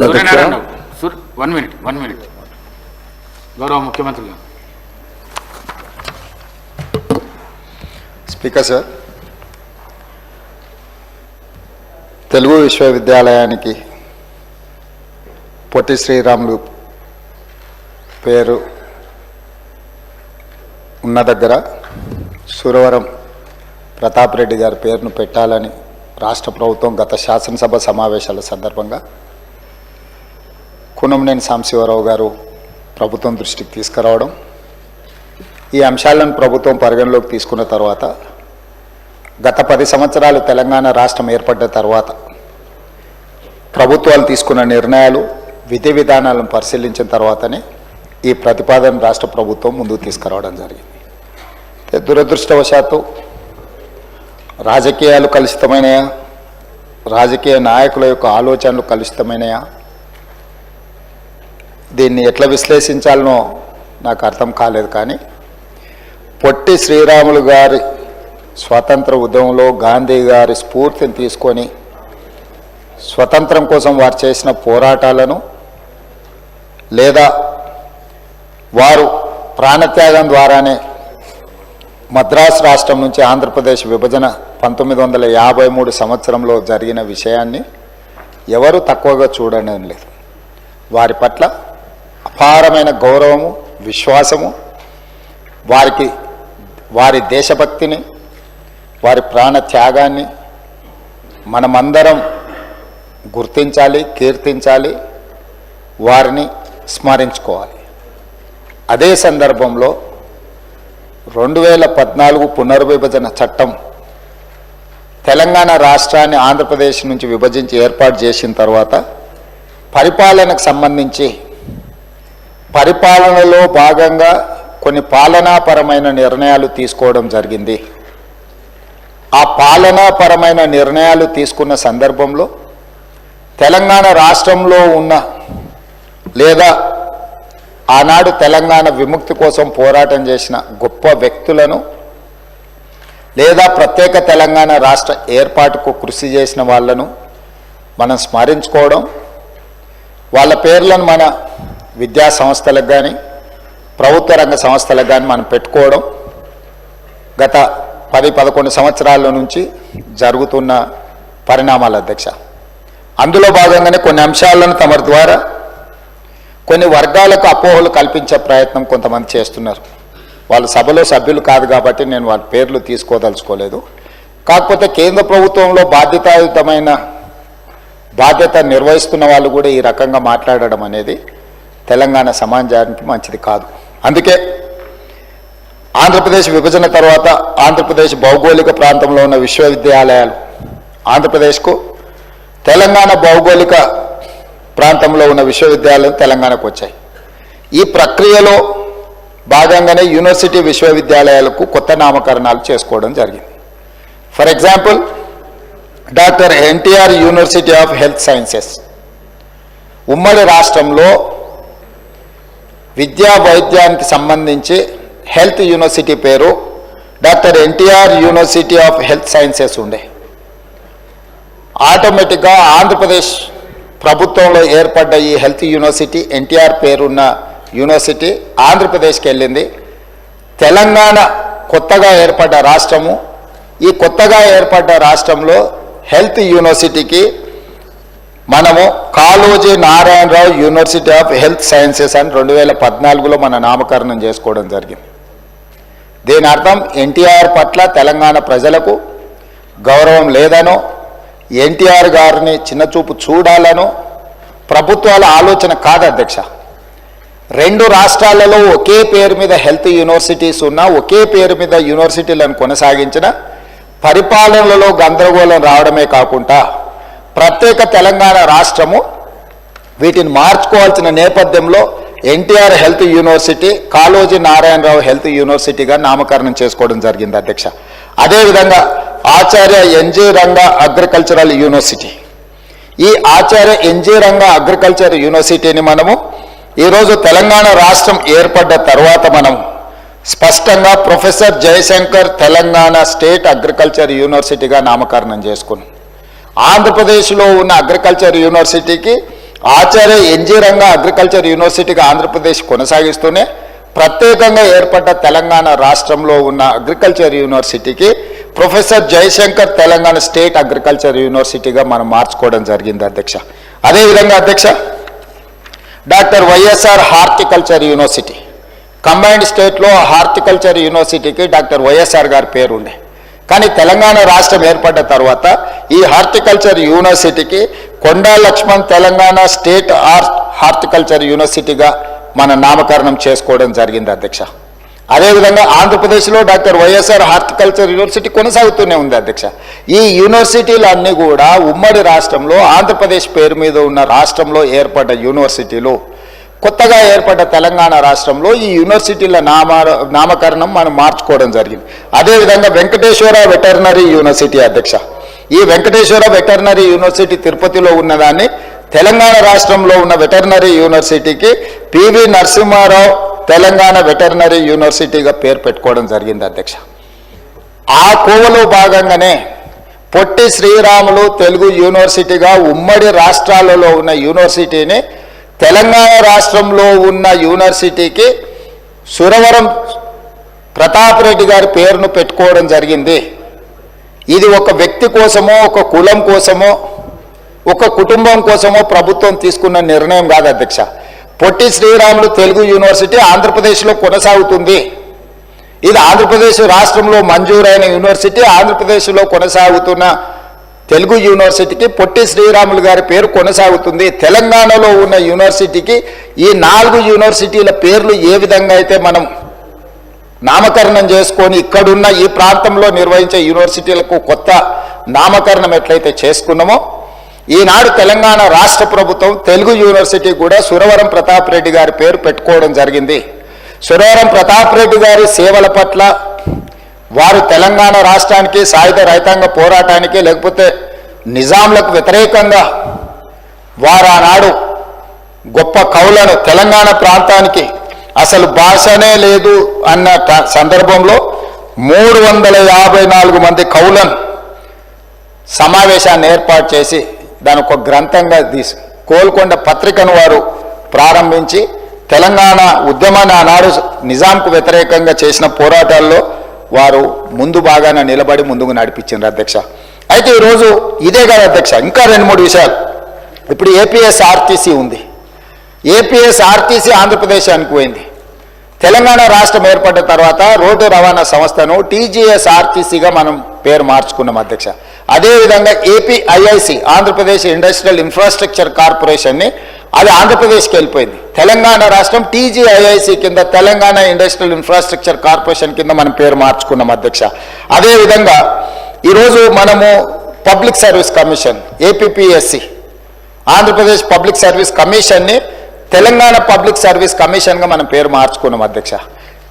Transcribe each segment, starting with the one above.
One minute గౌరవ ముఖ్యమంత్రి గారు. స్పీకర్ సార్, తెలుగు విశ్వవిద్యాలయానికి పొట్టి శ్రీరాములు పేరు ఉన్న దగ్గర సురవరం ప్రతాప్ రెడ్డి గారి పేరును పెట్టాలని రాష్ట్ర ప్రభుత్వం గత శాసనసభ సమావేశాల సందర్భంగా కూనంనేని సాంబశివరావు గారు ప్రభుత్వం దృష్టికి తీసుకురావడం, ఈ అంశాలను ప్రభుత్వం పరిగణలోకి తీసుకున్న తర్వాత గత 10 సంవత్సరాలు తెలంగాణ రాష్ట్రం ఏర్పడ్డ తర్వాత ప్రభుత్వాలు తీసుకున్న నిర్ణయాలు విధి విధానాలను పరిశీలించిన తర్వాతనే ఈ ప్రతిపాదన రాష్ట్ర ప్రభుత్వం ముందుకు తీసుకురావడం జరిగింది. దురదృష్టవశాత్తు రాజకీయాలు కలుషితమైనయా, రాజకీయ నాయకుల యొక్క ఆలోచనలు కలుషితమైనయా, దీన్ని ఎట్లా విశ్లేషించాలనో నాకు అర్థం కాలేదు. కానీ పొట్టి శ్రీరాములు గారి స్వాతంత్ర ఉద్యమంలో గాంధీ గారి స్ఫూర్తిని తీసుకొని స్వతంత్రం కోసం వారు చేసిన పోరాటాలను, లేదా వారు ప్రాణత్యాగం ద్వారానే మద్రాసు రాష్ట్రం నుంచి ఆంధ్రప్రదేశ్ విభజన 1953 సంవత్సరంలో జరిగిన విషయాన్ని ఎవరు తక్కువగా చూడడం లేదు. వారి పట్ల అపారమైన గౌరవము, విశ్వాసము, వారి దేశభక్తిని, వారి ప్రాణ త్యాగాన్ని మనమందరం గుర్తించాలి, కీర్తించాలి, వారిని స్మరించుకోవాలి. అదే సందర్భంలో 2014 పునర్విభజన చట్టం తెలంగాణ రాష్ట్రాన్ని ఆంధ్రప్రదేశ్ నుంచి విభజించి ఏర్పాటు చేసిన తర్వాత పరిపాలనకు సంబంధించి పరిపాలనలో భాగంగా కొన్ని పాలనాపరమైన నిర్ణయాలు తీసుకోవడం జరిగింది. ఆ పాలనాపరమైన నిర్ణయాలు తీసుకున్న సందర్భంలో తెలంగాణ రాష్ట్రంలో ఉన్న, లేదా ఆనాడు తెలంగాణ విముక్తి కోసం పోరాటం చేసిన గొప్ప వ్యక్తులను, లేదా ప్రత్యేక తెలంగాణ రాష్ట్ర ఏర్పాటుకు కృషి చేసిన వాళ్ళను మనం స్మరించుకోవడం, వాళ్ళ పేర్లను మన విద్యా సంస్థలకు కానీ ప్రభుత్వ రంగ సంస్థలకు కానీ మనం పెట్టుకోవడం గత 10-11 సంవత్సరాల నుంచి జరుగుతున్న పరిణామాల అధ్యక్ష. అందులో భాగంగానే కొన్ని అంశాలను తమ ద్వారా కొన్ని వర్గాలకు అపోహలు కల్పించే ప్రయత్నం కొంతమంది చేస్తున్నారు. వాళ్ళు సభలో సభ్యులు కాదు కాబట్టి నేను వాళ్ళ పేర్లు తీసుకోదలుచుకోలేదు. కాకపోతే కేంద్ర ప్రభుత్వంలో బాధ్యతాయుతమైన బాధ్యత నిర్వహిస్తున్న వాళ్ళు కూడా ఈ రకంగా మాట్లాడడం అనేది తెలంగాణ సమాజానికి మంచిది కాదు. అందుకే ఆంధ్రప్రదేశ్ విభజన తర్వాత ఆంధ్రప్రదేశ్ భౌగోళిక ప్రాంతంలో ఉన్న విశ్వవిద్యాలయాలు ఆంధ్రప్రదేశ్కు, తెలంగాణ భౌగోళిక ప్రాంతంలో ఉన్న విశ్వవిద్యాలయాలు తెలంగాణకు వచ్చాయి. ఈ ప్రక్రియలో భాగంగానే యూనివర్సిటీ విశ్వవిద్యాలయాలకు కొత్త నామకరణాలు చేసుకోవడం జరిగింది. For example, doctor NTR university of health sciences ఉమ్మడి రాష్ట్రంలో విద్యా వైద్యానికి సంబంధించి హెల్త్ యూనివర్సిటీ పేరు doctor NTR university of health sciences ఉండే. ఆటోమేటిక్గా ఆంధ్రప్రదేశ్ ప్రభుత్వంలో ఏర్పడ్డ ఈ హెల్త్ యూనివర్సిటీ, ఎన్టీఆర్ పేరున్న యూనివర్సిటీ ఆంధ్రప్రదేశ్కి వెళ్ళింది. తెలంగాణ కొత్తగా ఏర్పడ్డ రాష్ట్రము, ఈ కొత్తగా ఏర్పడ్డ రాష్ట్రంలో హెల్త్ యూనివర్సిటీకి మనము Kaloji Narayana Rao university of health sciences అని 2014లో మన నామకరణం చేసుకోవడం జరిగింది. దీని అర్థం ఎన్టీఆర్ పట్ల తెలంగాణ ప్రజలకు గౌరవం లేదనో, ఎన్టీఆర్ గారిని చిన్నచూపు చూడాలనో ప్రభుత్వాల ఆలోచన కాదు అధ్యక్ష. 2 రాష్ట్రాలలో ఒకే పేరు మీద హెల్త్ యూనివర్సిటీస్ ఉన్నా, ఒకే పేరు మీద యూనివర్సిటీలను కొనసాగించిన పరిపాలనలో గందరగోళం రావడమే కాకుండా ప్రత్యేక తెలంగాణ రాష్ట్రము వీటిని మార్చుకోవాల్సిన నేపథ్యంలో NTR health university Kaloji Narayana Rao health యూనివర్సిటీగా నామకరణం చేసుకోవడం జరిగింది అధ్యక్ష. అదేవిధంగా ఆచార్య ఎన్జీ రంగా అగ్రికల్చరల్ యూనివర్సిటీ, ఈ ఆచార్య ఎన్జీ రంగా అగ్రికల్చర్ యూనివర్సిటీని మనము ఈరోజు తెలంగాణ రాష్ట్రం ఏర్పడ్డ తర్వాత మనం స్పష్టంగా professor Jayashankar Telangana state agriculture యూనివర్సిటీగా నామకరణం చేసుకున్నాం. ఆంధ్రప్రదేశ్లో ఉన్న అగ్రికల్చర్ యూనివర్సిటీకి ఆచార్య ఎన్జీ రంగా అగ్రికల్చర్ యూనివర్సిటీగా ఆంధ్రప్రదేశ్ కొనసాగిస్తూనే ప్రత్యేకంగా ఏర్పడ్డ తెలంగాణ రాష్ట్రంలో ఉన్న అగ్రికల్చర్ యూనివర్సిటీకి professor Jayashankar Telangana state agriculture యూనివర్సిటీగా మనం మార్చుకోవడం జరిగింది అధ్యక్ష. అదేవిధంగా అధ్యక్ష, doctor YSR horticulture university combined స్టేట్లో హార్టికల్చర్ యూనివర్సిటీకి డాక్టర్ వైఎస్ఆర్ గారి పేరు ఉండే. కానీ తెలంగాణ రాష్ట్రం ఏర్పడ్డ తర్వాత ఈ హార్టికల్చర్ యూనివర్సిటీకి కొండా లక్ష్మణ్ తెలంగాణ స్టేట్ హార్టికల్చర్ యూనివర్సిటీగా మన నామకరణం చేసుకోవడం జరిగింది అధ్యక్ష. అదేవిధంగా ఆంధ్రప్రదేశ్లో డాక్టర్ వైఎస్ఆర్ హార్టికల్చర్ యూనివర్సిటీ కొనసాగుతూనే ఉంది అధ్యక్ష. ఈ యూనివర్సిటీలు అన్నీ కూడా ఉమ్మడి రాష్ట్రంలో ఆంధ్రప్రదేశ్ పేరు మీద ఉన్న రాష్ట్రంలో ఏర్పడ్డ యూనివర్సిటీలు. కొత్తగా ఏర్పడ్డ తెలంగాణ రాష్ట్రంలో ఈ యూనివర్సిటీల నామకరణం మనం మార్చుకోవడం జరిగింది. అదేవిధంగా వెంకటేశ్వర వెటర్నరీ యూనివర్సిటీ అధ్యక్ష. ఈ వెంకటేశ్వర వెటర్నరీ యూనివర్సిటీ తిరుపతిలో ఉన్నదాన్ని తెలంగాణ రాష్ట్రంలో ఉన్న వెటర్నరీ యూనివర్సిటీకి పివి నరసింహారావు తెలంగాణ వెటర్నరీ యూనివర్సిటీగా పేరు పెట్టుకోవడం జరిగింది అధ్యక్ష. ఆ కోవలో భాగంగానే పొట్టి శ్రీరాములు తెలుగు యూనివర్సిటీగా ఉమ్మడి రాష్ట్రాలలో ఉన్న యూనివర్సిటీని తెలంగాణ రాష్ట్రంలో ఉన్న యూనివర్సిటీకి సురవరం ప్రతాప్ రెడ్డి గారి పేరును పెట్టుకోవడం జరిగింది. ఇది ఒక వ్యక్తి కోసమో, ఒక కులం కోసమో, ఒక కుటుంబం కోసమో ప్రభుత్వం తీసుకున్న నిర్ణయం కాదు అధ్యక్ష. పొట్టి శ్రీరాములు తెలుగు యూనివర్సిటీ ఆంధ్రప్రదేశ్లో కొనసాగుతుంది. ఇది ఆంధ్రప్రదేశ్ రాష్ట్రంలో మంజూరైన యూనివర్సిటీ. ఆంధ్రప్రదేశ్లో కొనసాగుతున్న తెలుగు యూనివర్సిటీకి పొట్టి శ్రీరాములు గారి పేరు కొనసాగుతుంది. తెలంగాణలో ఉన్న యూనివర్సిటీకి ఈ 4 యూనివర్సిటీల పేర్లు ఏ విధంగా అయితే మనం నామకరణం చేసుకొని ఇక్కడున్న ఈ ప్రాంతంలో నిర్వహించే యూనివర్సిటీలకు కొత్త నామకరణం ఎట్లయితే చేసుకున్నామో, ఈనాడు తెలంగాణ రాష్ట్ర ప్రభుత్వం తెలుగు యూనివర్సిటీ కూడా సురవరం ప్రతాప్ రెడ్డి గారి పేరు పెట్టుకోవడం జరిగింది. సురవరం ప్రతాప్ రెడ్డి గారి సేవల పట్ల, వారు తెలంగాణ రాష్ట్రానికి, సాయుధ రైతాంగ పోరాటానికి, లేకపోతే నిజాంలకు వ్యతిరేకంగా వారు ఆనాడు గొప్ప కవులను తెలంగాణ ప్రాంతానికి అసలు భాషనే లేదు అన్న సందర్భంలో 354 మంది కవులను సమావేశాన్ని ఏర్పాటు చేసి దాని ఒక గ్రంథంగా తీసి కోల్కొండ పత్రికను వారు ప్రారంభించి తెలంగాణ ఉద్యమాన్ని ఆనాడు నిజాంకు వ్యతిరేకంగా చేసిన పోరాటాల్లో వారు ముందు భాగాన నిలబడి ముందుకు నడిపించారు అధ్యక్ష. అయితే ఈరోజు ఇదే కాదు అధ్యక్ష, ఇంకా 2-3 విషయాలు. ఇప్పుడు ఏపీఎస్ఆర్టీసీ ఉంది. ఏపీఎస్ఆర్టీసీ ఆంధ్రప్రదేశానికి పోయింది. తెలంగాణ రాష్ట్రం ఏర్పడ్డ తర్వాత రోడ్డు రవాణా సంస్థను టీజీఎస్ఆర్టీసీగా మనం పేరు మార్చుకున్నాం అధ్యక్ష. అదేవిధంగా ఏపీఐఐసి ఆంధ్రప్రదేశ్ ఇండస్ట్రియల్ ఇన్ఫ్రాస్ట్రక్చర్ కార్పొరేషన్ని అది ఆంధ్రప్రదేశ్కి వెళ్ళిపోయింది. తెలంగాణ రాష్ట్రం టీజీఐఐసి కింద తెలంగాణ ఇండస్ట్రియల్ ఇన్ఫ్రాస్ట్రక్చర్ కార్పొరేషన్ కింద మనం పేరు మార్చుకున్నాం అధ్యక్ష. అదేవిధంగా ఈరోజు మనము public service commission APPSC Andhra Pradesh public service కమిషన్ని తెలంగాణ పబ్లిక్ సర్వీస్ కమిషన్గా మనం పేరు మార్చుకున్నాం అధ్యక్ష.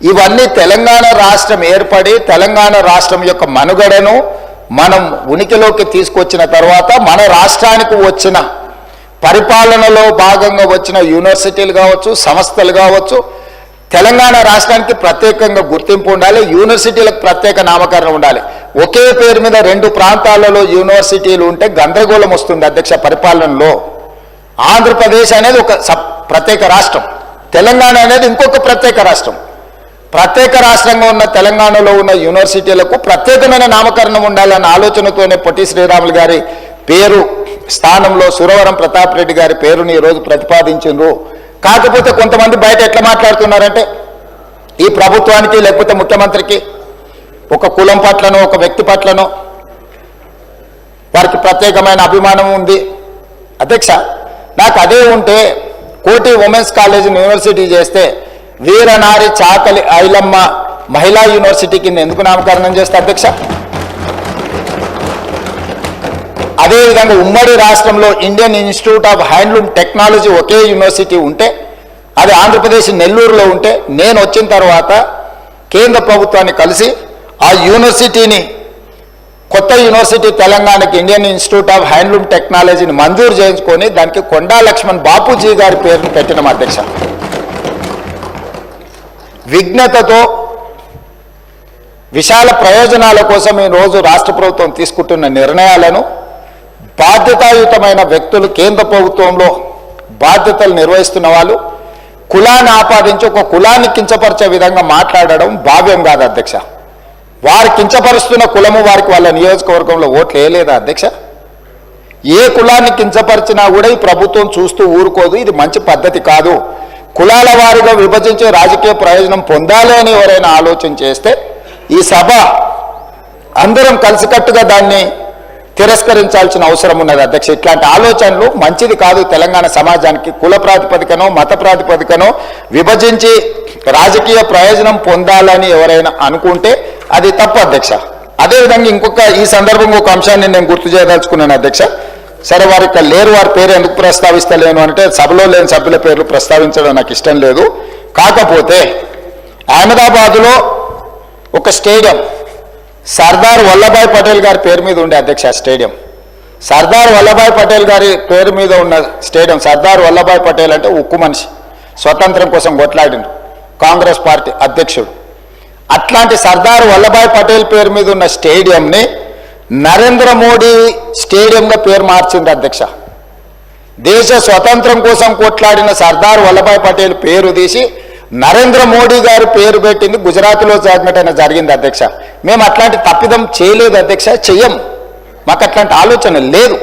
ఇవన్నీ తెలంగాణ రాష్ట్రం ఏర్పడి తెలంగాణ రాష్ట్రం యొక్క మనుగడను మనం ఉనికిలోకి తీసుకొచ్చిన తర్వాత మన రాష్ట్రానికి వచ్చిన పరిపాలనలో భాగంగా వచ్చిన యూనివర్సిటీలు కావచ్చు, సంస్థలు కావచ్చు, తెలంగాణ రాష్ట్రానికి ప్రత్యేకంగా గుర్తింపు ఉండాలి. యూనివర్సిటీలకు ప్రత్యేక నామకరణం ఉండాలి. ఒకే పేరు మీద 2 ప్రాంతాలలో యూనివర్సిటీలు ఉంటే గందరగోళం వస్తుంది అధ్యక్ష పరిపాలనలో. ఆంధ్రప్రదేశ్ అనేది ఒక ప్రత్యేక రాష్ట్రం, తెలంగాణ అనేది ఇంకొక ప్రత్యేక రాష్ట్రం. ప్రత్యేక రాష్ట్రంగా ఉన్న తెలంగాణలో ఉన్న యూనివర్సిటీలకు ప్రత్యేకమైన నామకరణం ఉండాలన్న ఆలోచనతోనే పొట్టి శ్రీరాములు గారి పేరు స్థానంలో సురవరం ప్రతాప్ రెడ్డి గారి పేరుని ఈరోజు ప్రతిపాదించారు. కాకపోతే కొంతమంది బయట ఎట్లా మాట్లాడుతున్నారంటే ఈ ప్రభుత్వానికి లేకపోతే ముఖ్యమంత్రికి ఒక కులం పట్లనో ఒక వ్యక్తి పట్లనో వారికి ప్రత్యేకమైన అభిమానం ఉంది. అధ్యక్ష, నాకు అదే ఉంటే కోటి ఉమెన్స్ కాలేజీని యూనివర్సిటీ చేస్తే వీరనారి చాకలి ఐలమ్మ మహిళా యూనివర్సిటీ కింద ఎందుకు నామకరణం చేస్తే అధ్యక్ష? అదేవిధంగా ఉమ్మడి రాష్ట్రంలో Indian institute of handloom technology okay university ఉంటే, అది ఆంధ్రప్రదేశ్ నెల్లూరులో ఉంటే, నేను వచ్చిన తర్వాత కేంద్ర ప్రభుత్వాన్ని కలిసి ఆ యూనివర్సిటీని కొత్త యూనివర్సిటీ తెలంగాణకి ఇండియన్ ఇన్స్టిట్యూట్ ఆఫ్ హ్యాండ్లూమ్ టెక్నాలజీని మంజూరు చేయించుకొని దానికి కొండా లక్ష్మణ్ బాపూజీ గారి పేరును పెట్టిన అధ్యక్ష. విఘ్నతతో విశాల ప్రయోజనాల కోసం ఈరోజు రాష్ట్ర ప్రభుత్వం తీసుకుంటున్న నిర్ణయాలను బాధ్యతాయుతమైన వ్యక్తులు కేంద్ర ప్రభుత్వంలో బాధ్యతలు నిర్వహిస్తున్న వాళ్ళు కులాన్ని ఆపాదించి ఒక కులాన్ని కించపరిచే విధంగా మాట్లాడడం భావ్యం కాదు అధ్యక్ష. వారు కించపరుస్తున్న కులము వారికి వాళ్ళ నియోజకవర్గంలో ఓట్లు వేయలేదా అధ్యక్ష? ఏ కులాన్ని కించపరిచినా కూడా ఈ ప్రభుత్వం చూస్తూ ఊరుకోదు. ఇది మంచి పద్ధతి కాదు. కులాల వారిగా విభజించే రాజకీయ ప్రయోజనం పొందాలి అని ఎవరైనా ఆలోచన చేస్తే ఈ సభ అందరం కలిసికట్టుగా దాన్ని తిరస్కరించాల్సిన అవసరం ఉన్నది అధ్యక్ష. ఇట్లాంటి ఆలోచనలు మంచిది కాదు. తెలంగాణ సమాజానికి కుల ప్రాతిపదికనో మత ప్రాతిపదికనో విభజించి రాజకీయ ప్రయోజనం పొందాలని ఎవరైనా అనుకుంటే అది తప్పు అధ్యక్ష. అదేవిధంగా ఈ సందర్భంగా ఒక అంశాన్ని నేను గుర్తు చేయదలుచుకున్నాను అధ్యక్ష. సరే, వారు ఇక్కడ లేరు, వారి పేరు ఎందుకు ప్రస్తావిస్తలేను అంటే సభలో లేని సభ్యుల పేర్లు ప్రస్తావించడం నాకు ఇష్టం లేదు. కాకపోతే అహ్మదాబాదులో ఒక స్టేడియం సర్దార్ వల్లభాయ్ పటేల్ గారి పేరు మీద ఉండే అధ్యక్ష. స్టేడియం సర్దార్ వల్లభాయ్ పటేల్ గారి పేరు మీద ఉన్న స్టేడియం. సర్దార్ వల్లభాయ్ పటేల్ అంటే ఉక్కు మనిషి, స్వతంత్రం కోసం కొట్లాడిండు, కాంగ్రెస్ పార్టీ అధ్యక్షుడు. అట్లాంటి సర్దార్ వల్లభాయ్ పటేల్ పేరు మీద ఉన్న స్టేడియంని నరేంద్ర మోడీ స్టేడియంగా పేరు మార్చింది అధ్యక్ష. దేశ స్వతంత్రం కోసం కొట్లాడిన సర్దార్ వల్లభాయ్ పటేల్ పేరు తీసి నరేంద్ర మోడీ గారు పేరు పెట్టింది గుజరాత్లో జరిగింది అధ్యక్ష. మేము అట్లాంటి తప్పిదం చేయలేదు అధ్యక్ష, చెయ్యం. మాకు అట్లాంటి ఆలోచన లేదు.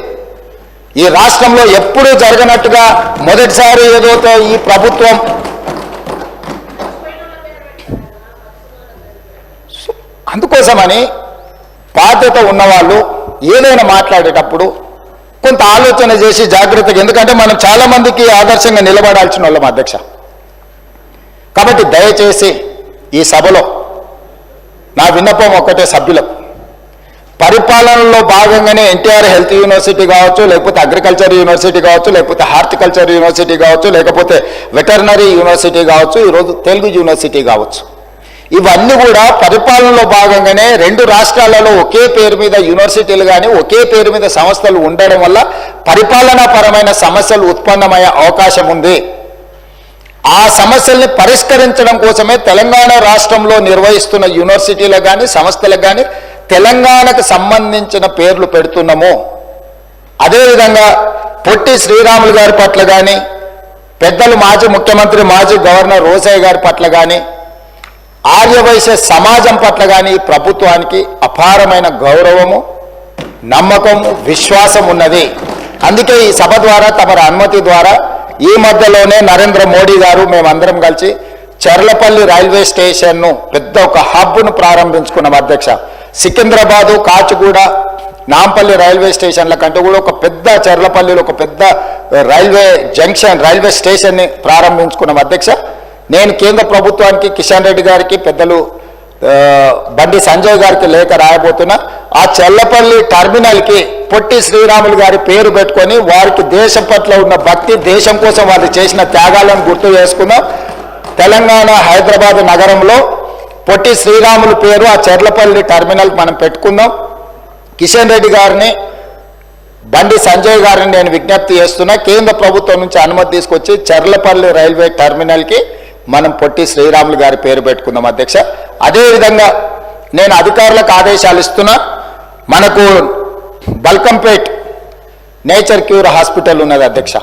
ఈ రాష్ట్రంలో ఎప్పుడూ జరగనట్టుగా మొదటిసారి ఏదైతే ఈ ప్రభుత్వం అందుకోసమని బాధ్యత ఉన్నవాళ్ళు ఏదైనా మాట్లాడేటప్పుడు కొంత ఆలోచన చేసి జాగ్రత్తగా, ఎందుకంటే మనం చాలా మందికి ఆదర్శంగా నిలబడాల్సిన వాళ్ళం అధ్యక్ష. కాబట్టి దయచేసి ఈ సభలో నా విన్నపం ఒక్కటే సభ్యులకు, పరిపాలనలో భాగంగానే ఎన్టీఆర్ హెల్త్ యూనివర్సిటీ కావచ్చు, లేకపోతే అగ్రికల్చర్ యూనివర్సిటీ కావచ్చు, లేకపోతే హార్టికల్చర్ యూనివర్సిటీ కావచ్చు, లేకపోతే వెటర్నరీ యూనివర్సిటీ కావచ్చు, ఈరోజు తెలుగు యూనివర్సిటీ కావచ్చు, ఇవన్నీ కూడా పరిపాలనలో భాగంగానే రెండు రాష్ట్రాలలో ఒకే పేరు మీద యూనివర్సిటీలు కానీ ఒకే పేరు మీద సంస్థలు ఉండడం వల్ల పరిపాలనాపరమైన సమస్యలు ఉత్పన్నమయ్యే అవకాశం ఉంది. ఆ సమస్యల్ని పరిష్కరించడం కోసమే తెలంగాణ రాష్ట్రంలో నిర్వహిస్తున్న యూనివర్సిటీలకు కానీ సంస్థలకు కానీ తెలంగాణకు సంబంధించిన పేర్లు పెడుతున్నాము. అదేవిధంగా పొట్టి శ్రీరాములు గారి పట్ల కానీ, పెద్దలు మాజీ ముఖ్యమంత్రి మాజీ గవర్నర్ రోసయ్య గారి పట్ల కానీ, ఆర్యవైశ్య సమాజం పట్ల కానీ ప్రభుత్వానికి అపారమైన గౌరవము, నమ్మకము, విశ్వాసం ఉన్నది. అందుకే ఈ సభ ద్వారా తమరి అనుమతి ద్వారా ఈ మధ్యలోనే నరేంద్ర మోడీ గారు మేమందరం కలిసి చర్లపల్లి రైల్వే స్టేషన్ను పెద్ద ఒక హబ్ను ప్రారంభించుకున్నాం అధ్యక్ష. సికింద్రాబాదు, కాచిగూడ, నాంపల్లి రైల్వే స్టేషన్ల కంటే కూడా ఒక పెద్ద చర్లపల్లిలో ఒక పెద్ద రైల్వే జంక్షన్ రైల్వే స్టేషన్ని ప్రారంభించుకున్నాం అధ్యక్ష. నేను కేంద్ర ప్రభుత్వానికి, కిషన్ రెడ్డి గారికి, పెద్దలు బండి సంజయ్ గారికి లేఖ రాయబోతున్నా. ఆ చల్లపల్లి టర్మినల్కి పొట్టి శ్రీరాములు గారి పేరు పెట్టుకొని వారికి దేశం పట్ల ఉన్న భక్తి, దేశం కోసం వారు చేసిన త్యాగాలను గుర్తు చేసుకుందాం. తెలంగాణ హైదరాబాద్ నగరంలో పొట్టి శ్రీరాములు పేరు ఆ చర్లపల్లి టర్మినల్ మనం పెట్టుకుందాం. కిషన్ రెడ్డి గారిని, బండి సంజయ్ గారిని నేను విజ్ఞప్తి చేస్తున్నా, కేంద్ర ప్రభుత్వం నుంచి అనుమతి తీసుకొచ్చి చర్లపల్లి రైల్వే టర్మినల్కి మనం పొట్టి శ్రీరాములు గారి పేరు పెట్టుకుందాం అధ్యక్ష. అదేవిధంగా నేను అధికారులకు ఆదేశాలు ఇస్తున్నా. మనకు బల్కంపేట్ నేచర్ క్యూర్ హాస్పిటల్ ఉన్నది అధ్యక్ష.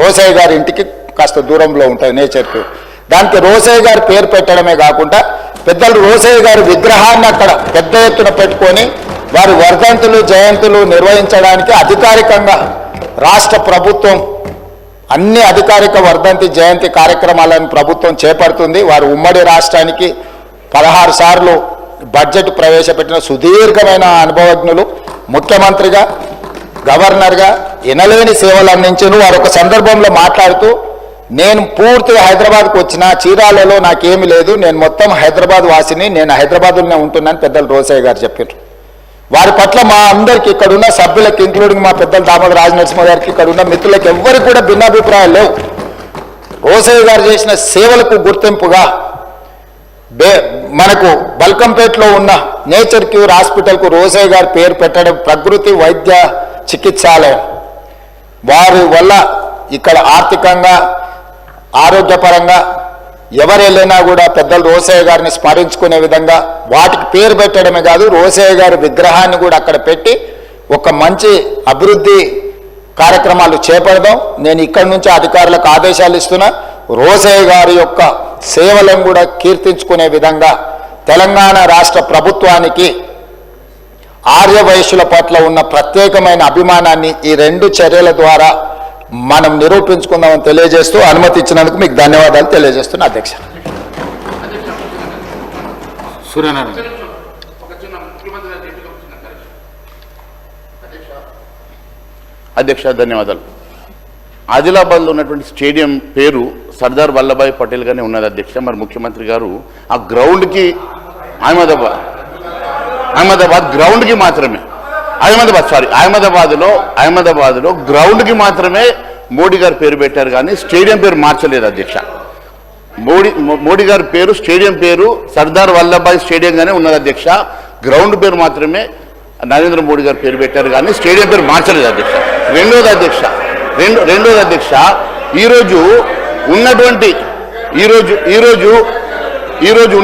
రోసయ్య గారి ఇంటికి కాస్త దూరంలో ఉంటుంది నేచర్ క్యూర్. దానికి రోసయ్య గారి పేరు పెట్టడమే కాకుండా పెద్దలు రోసయ్య గారి విగ్రహాన్ని అక్కడ పెద్ద ఎత్తున పెట్టుకొని వారి వర్ధంతులు, జయంతులు నిర్వహించడానికి అధికారికంగా రాష్ట్ర ప్రభుత్వం అన్ని అధికారిక వర్ధంతి, జయంతి కార్యక్రమాలను ప్రభుత్వం చేపడుతుంది. వారు ఉమ్మడి రాష్ట్రానికి 16 సార్లు బడ్జెట్ ప్రవేశపెట్టిన సుదీర్ఘమైన అనుభవజ్ఞులు. ముఖ్యమంత్రిగా, గవర్నర్గా ఎనలేని సేవలు అందించారు. వారు ఒక సందర్భంలో మాట్లాడుతూ, నేను పూర్తిగా హైదరాబాద్కు వచ్చిన చీరాలలో నాకేమీ లేదు, నేను మొత్తం హైదరాబాద్ వాసిని, నేను హైదరాబాద్లోనే ఉంటున్నాను పెద్దలు రోసయ్య గారు చెప్పారు. వారి పట్ల మా అందరికి, ఇక్కడున్న సభ్యులకి, ఇంక్లూడింగ్ మా పెద్దలు దామోదర రాజనరసింహ గారికి, ఇక్కడున్న మిత్రులకు ఎవ్వరికి కూడా భిన్నాభిప్రాయాలు లేవు. రోసయ్య గారు చేసిన సేవలకు గుర్తింపుగా మనకు బల్కంపేటలో ఉన్న నేచర్ క్యూర్ హాస్పిటల్కు రోసయ్య గారి పేరు పెట్టడం ప్రకృతి వైద్య చికిత్సాలయం. వారి వల్ల ఇక్కడ ఆర్థికంగా, ఆరోగ్యపరంగా ఎవరు వెళ్ళినా కూడా పెద్దలు రోసయ్య గారిని స్మరించుకునే విధంగా వాటికి పేరు పెట్టడమే కాదు, రోసయ్య గారి విగ్రహాన్ని కూడా అక్కడ పెట్టి ఒక మంచి అభివృద్ధి కార్యక్రమాలు చేపడదాం. నేను ఇక్కడి నుంచి అధికారులకు ఆదేశాలు ఇస్తున్నా. రోసయ్య గారి యొక్క సేవలను కూడా కీర్తించుకునే విధంగా తెలంగాణ రాష్ట్ర ప్రభుత్వానికి ఆర్య వైశ్యుల పట్ల ఉన్న ప్రత్యేకమైన అభిమానాన్ని ఈ 2 చర్యల ద్వారా మనం నిరూపించుకుందామని తెలియజేస్తూ అనుమతి ఇచ్చినందుకు మీకు ధన్యవాదాలు తెలియజేస్తున్నా అధ్యక్ష. సూర్యనారాయణ అధ్యక్ష ధన్యవాదాలు. ఆదిలాబాద్లో ఉన్నటువంటి స్టేడియం పేరు సర్దార్ వల్లభాయ్ పటేల్ గానే ఉన్నది అధ్యక్ష. మరి ముఖ్యమంత్రి గారు ఆ గ్రౌండ్కి అహ్మదాబాద్ గ్రౌండ్కి మాత్రమే అహ్మదాబాద్లో గ్రౌండ్కి మాత్రమే మోడీ గారు పేరు పెట్టారు, కానీ స్టేడియం పేరు మార్చలేదు అధ్యక్ష. మోడీ గారి పేరు స్టేడియం పేరు సర్దార్ వల్లభాయ్ స్టేడియంగానే ఉన్నది అధ్యక్ష. గ్రౌండ్ పేరు మాత్రమే నరేంద్ర మోడీ గారు పేరు పెట్టారు, కానీ స్టేడియం పేరు మార్చలేదు అధ్యక్ష. రెండోది అధ్యక్ష ఈరోజు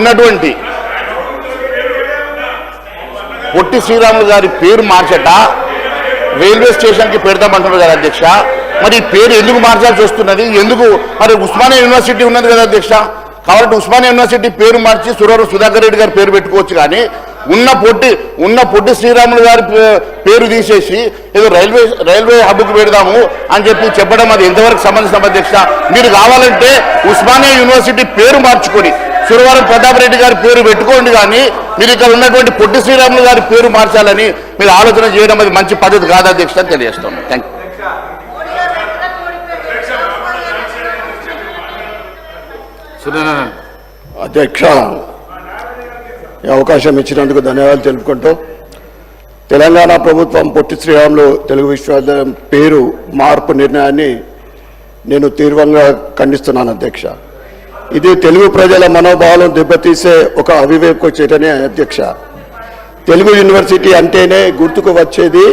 ఉన్నటువంటి పొట్టి శ్రీరాములు గారి పేరు మార్చట రైల్వే స్టేషన్కి పెడతామంటున్నారు కదా అధ్యక్ష. మరి ఈ పేరు ఎందుకు మార్చాల్సి వస్తున్నది? ఎందుకు? మరి ఉస్మానియా యూనివర్సిటీ ఉన్నది కదా అధ్యక్ష. కాబట్టి ఉస్మానియా యూనివర్సిటీ పేరు మార్చి సురవరం సుధాకర్ రెడ్డి గారి పేరు పెట్టుకోవచ్చు, కానీ ఉన్న పొట్టి శ్రీరాములు గారి పేరు తీసేసి ఏదో రైల్వే హబ్కు పెడదాము అని చెప్పడం అది ఎంతవరకు సంబంధించిన అధ్యక్ష? మీరు కావాలంటే ఉస్మానియా యూనివర్సిటీ పేరు మార్చుకొని సురవరం ప్రతాప్ రెడ్డి గారి పేరు పెట్టుకోండి, కానీ మీరు ఇక్కడ ఉన్నటువంటి పొట్టి శ్రీరాములు గారి పేరు మార్చాలని మీరు ఆలోచన చేయడం అది మంచి పద్ధతి కాదు అధ్యక్ష అని తెలియజేస్తున్నాను. Thank you. అధ్యక్ష, ఈ అవకాశం ఇచ్చినందుకు ధన్యవాదాలు తెలుపుకుంటూ, తెలంగాణ ప్రభుత్వం పొట్టి శ్రీరాములు తెలుగు విశ్వవిద్యాలయం పేరు మార్పు నిర్ణయాన్ని నేను తీవ్రంగా ఖండిస్తున్నాను అధ్యక్ష. ఇది తెలుగు ప్రజల మనోభావాలను దెబ్బతీసే ఒక అవివేక చర్యనే అధ్యక్ష. తెలుగు యూనివర్సిటీ అంటేనే గుర్తుకు వచ్చేది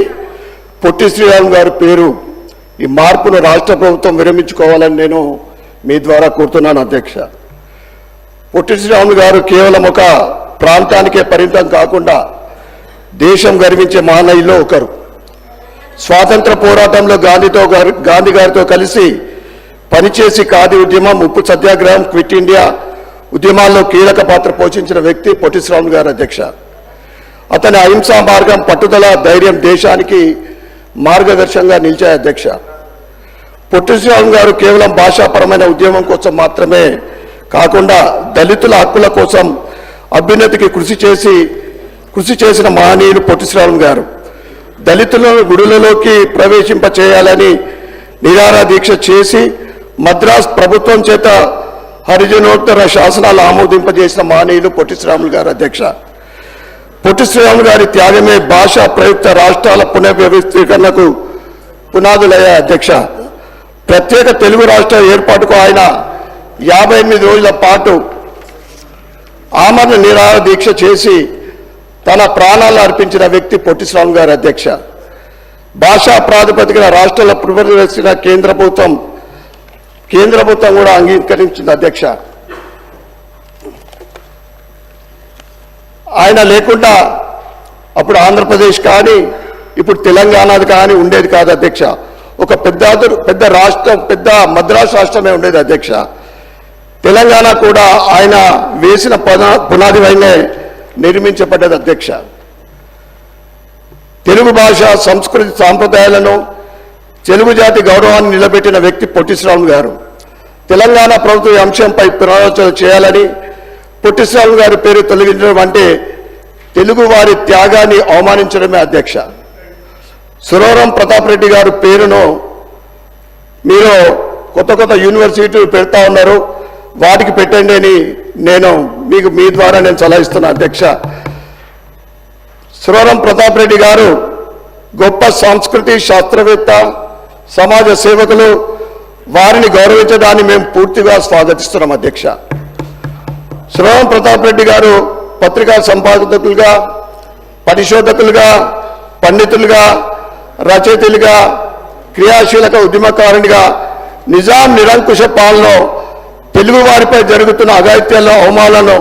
పొట్టి శ్రీరాములు గారి పేరు. ఈ మార్పును రాష్ట్ర ప్రభుత్వం విరమించుకోవాలని నేను మీ ద్వారా కోరుతున్నాను అధ్యక్ష. పొట్టి శ్రీరాములు గారు కేవలం ఒక ప్రాంతానికే పరిమితం కాకుండా దేశం గర్వించే మహనీయుల్లో ఒకరు. స్వాతంత్ర పోరాటంలో గాంధీ గారితో కలిసి పనిచేసి ఖాదీ ఉద్యమం, ఉప్పు సత్యాగ్రహం, క్విట్ ఇండియా ఉద్యమాల్లో కీలక పాత్ర పోషించిన వ్యక్తి పొట్టి శ్రీరాములు గారు అధ్యక్ష. అతని అహింసా మార్గం, పట్టుదల, ధైర్యం దేశానికి మార్గదర్శకంగా నిలిచాయి అధ్యక్ష. పొట్టి శ్రీరాములు గారు కేవలం భాషాపరమైన ఉద్యమం కోసం మాత్రమే కాకుండా దళితుల హక్కుల కోసం అభ్యున్నతికి కృషి చేసిన మహనీయులు పొట్టి శ్రీరాములు గారు. దళితులను గుడులలోకి ప్రవేశింపచేయాలని నిరాహార దీక్ష చేసి మద్రాస్ ప్రభుత్వం చేత హరిజనోత్తర శాసనాలు ఆమోదింపజేసిన మహనీయులు పొట్టి శ్రీరాములు గారు అధ్యక్ష. పొట్టి శ్రీరాములు గారి త్యాగమే భాషా ప్రయుక్త రాష్ట్రాల పునర్వ్యవస్థీకరణకు పునాదులయ్యాయి అధ్యక్ష. ప్రత్యేక తెలుగు రాష్ట్ర ఏర్పాటుకు ఆయన 58 రోజుల పాటు ఆమరణ నిరాహార దీక్ష చేసి తన ప్రాణాలు అర్పించిన వ్యక్తి పొట్టి శ్రీరాములు గారు అధ్యక్ష. భాషా ప్రాతిపదికన రాష్ట్రాల పునర్వ్యవస్థ కేంద్ర ప్రభుత్వం కూడా అంగీకరించింది అధ్యక్ష. ఆయన లేకుండా అప్పుడు ఆంధ్రప్రదేశ్ కానీ ఇప్పుడు తెలంగాణది కానీ ఉండేది కాదు అధ్యక్ష. ఒక పెద్ద రాష్ట్రం, పెద్ద మద్రాసు రాష్ట్రమే ఉండేది అధ్యక్ష. తెలంగాణ కూడా ఆయన వేసిన పునాది పైనే నిర్మించబడ్డది అధ్యక్ష. తెలుగు భాష, సంస్కృతి, సాంప్రదాయాలను, తెలుగు జాతి గౌరవాన్ని నిలబెట్టిన వ్యక్తి పొట్టి శ్రీరాములు గారు. తెలంగాణ ప్రభుత్వం ఈ అంశంపై పునరాలోచన చేయాలని, పొట్టి శ్రీరాములు గారి పేరు తొలగించడం అంటే తెలుగు వారి త్యాగాన్ని అవమానించడమే అధ్యక్ష. సురవరం ప్రతాప్ రెడ్డి గారి పేరును మీరు కొత్త యూనివర్సిటీలు పెడతా ఉన్నారు, వాటికి పెట్టండి అని నేను మీ ద్వారా నేను సలహిస్తున్నా అధ్యక్ష. సురవరం ప్రతాప్ రెడ్డి గారు గొప్ప సంస్కృతి శాస్త్రవేత్త, సమాజ సేవకులు. వారిని గౌరవించడాన్ని మేము పూర్తిగా స్వాగతిస్తున్నాం అధ్యక్ష. సురవరం ప్రతాప్ రెడ్డి గారు పత్రికా సంపాదకులుగా, పరిశోధకులుగా, పండితులుగా, రచయితలుగా, క్రియాశీలక ఉద్యమకారునిగా నిజాం నిరంకుశ పాలనలో తెలుగు వారిపై జరుగుతున్న అఘాయిత్యాల అవమానాలను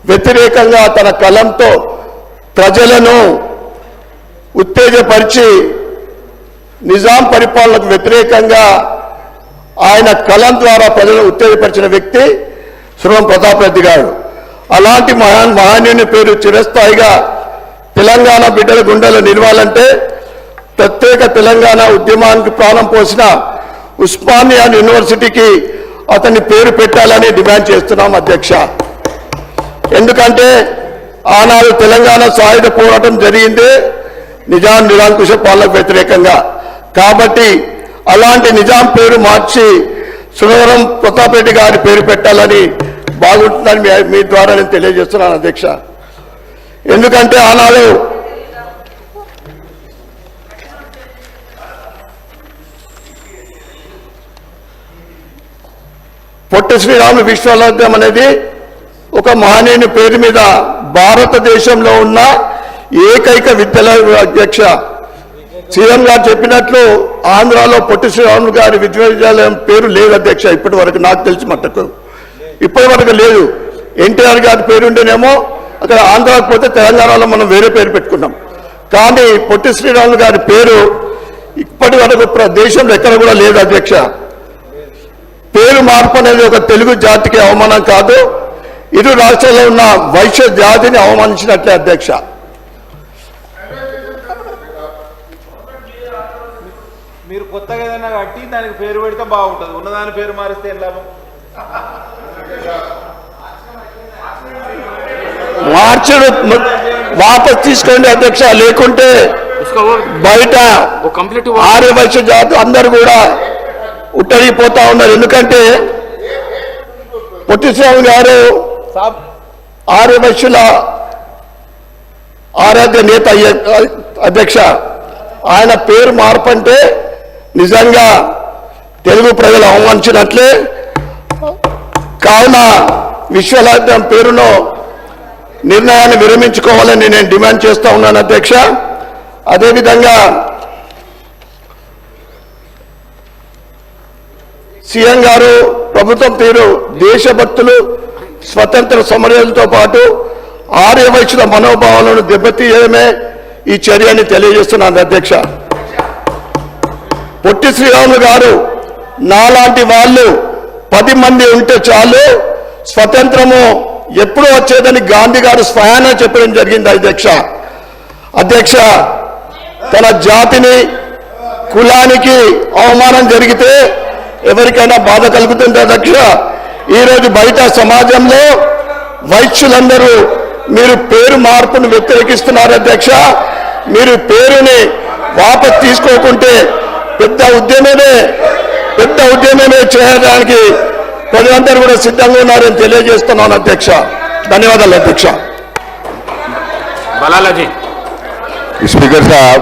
వ్యతిరేకంగా తన కలంతో ప్రజలను ఉత్తేజపరిచి నిజాం పరిపాలనకు వ్యతిరేకంగా ఆయన కలం ద్వారా ప్రజలను ఉత్తేజపరిచిన వ్యక్తి సురవరం ప్రతాప్ రెడ్డి గారు. అలాంటి మహనీయుని పేరు చిరస్థాయిగా తెలంగాణ బిడ్డల గుండెలో నిలవాలంటే ప్రత్యేక తెలంగాణ ఉద్యమానికి ప్రాణం పోసిన ఉస్మానియా యూనివర్సిటీకి అతని పేరు పెట్టాలని డిమాండ్ చేస్తున్నాం అధ్యక్ష. ఎందుకంటే ఆనాడు తెలంగాణ సాయుధ పోరాటం జరిగింది నిజాం నిరంకుశ పాలనకు వ్యతిరేకంగా. కాబట్టి అలాంటి నిజాం పేరు మార్చి సురవరం ప్రతాప్ రెడ్డి గారి పేరు పెట్టాలని బాగుంటుందని మీ ద్వారా నేను తెలియజేస్తున్నాను అధ్యక్ష. ఎందుకంటే ఆనాడు పొట్టి శ్రీరాములు విశ్వవిద్యాలయం అనేది ఒక మహనీయుని పేరు మీద భారతదేశంలో ఉన్న ఏకైక విద్యాలయం అధ్యక్ష. సీఎం గారు చెప్పినట్లు ఆంధ్రాలో పొట్టి శ్రీరాములు గారి విశ్వవిద్యాలయం పేరు లేదు అధ్యక్ష. ఇప్పటి వరకు నాకు తెలిసి మట్టుకు ఇప్పటి వరకు లేదు. ఎన్టీఆర్ గారి పేరు ఉండేనేమో అక్కడ ఆంధ్రాకి పోతే తెలంగాణలో మనం వేరే పేరు పెట్టుకున్నాం. కానీ పొట్టి శ్రీరాములు గారి పేరు ఇప్పటి వరకు దేశంలో ఎక్కడ కూడా లేదు అధ్యక్ష. పేరు మార్పు అనేది ఒక తెలుగు జాతికి అవమానం కాదు, ఇరు రాష్ట్రాల్లో ఉన్న వైశ్య జాతిని అవమానించినట్లే అధ్యక్ష. మీరు కొత్తగా ఏదైనా కట్టి దానికి పేరు పెడితే బాగుంటుంది, ఉన్నదాని పేరు మారిస్తే ఏం లాభం? మార్చడు వాపస్ తీసుకోండి అధ్యక్ష. లేకుంటే బయట ఆర్య వైశ్య జాతి అందరు కూడా ఉట్టడిపోతా ఉన్నారు. ఎందుకంటే పొట్టి శ్రీరాములు గారు ఆర్య వైశ్యుల ఆరాధ్య నేత అధ్యక్ష. ఆయన పేరు మార్పు అంటే నిజంగా తెలుగు ప్రజలు అవమానించినట్లే. కావున విశ్వవిద్యాలయం పేరులో నిర్ణయాన్ని విరమించుకోవాలని నేను డిమాండ్ చేస్తా ఉన్నాను అధ్యక్ష. అదేవిధంగా సీఎం గారు ప్రభుత్వం తీరు దేశభక్తులు స్వతంత్ర సమరయులతో పాటు ఆర్య వైశ్యుల మనోభావాలను దెబ్బతీయడమే ఈ చర్యని తెలియజేస్తున్నాను అధ్యక్ష. పొట్టి శ్రీరాములు గారు నాలాంటి వాళ్ళు 10 మంది ఉంటే చాలు, స్వతంత్రము ఎప్పుడు వచ్చేదని గాంధీ గారు స్వయాన చెప్పడం జరిగింది అధ్యక్ష. తన జాతిని కులానికి అవమానం జరిగితే ఎవరికైనా బాధ కలుగుతుంది అధ్యక్ష. ఈరోజు బయట సమాజంలో వైశ్యులందరూ మీరు పేరు మార్పును వ్యతిరేకిస్తున్నారు అధ్యక్ష. మీరు పేరుని వాపస్ తీసుకోకుంటే పెద్ద ఉద్యమమే చేయడానికి ప్రజలందరూ కూడా సిద్ధంగా ఉన్నారని తెలియజేస్తున్నాను అధ్యక్ష. ధన్యవాదాలు అధ్యక్ష. బలాలాజీ स्पीकर साहब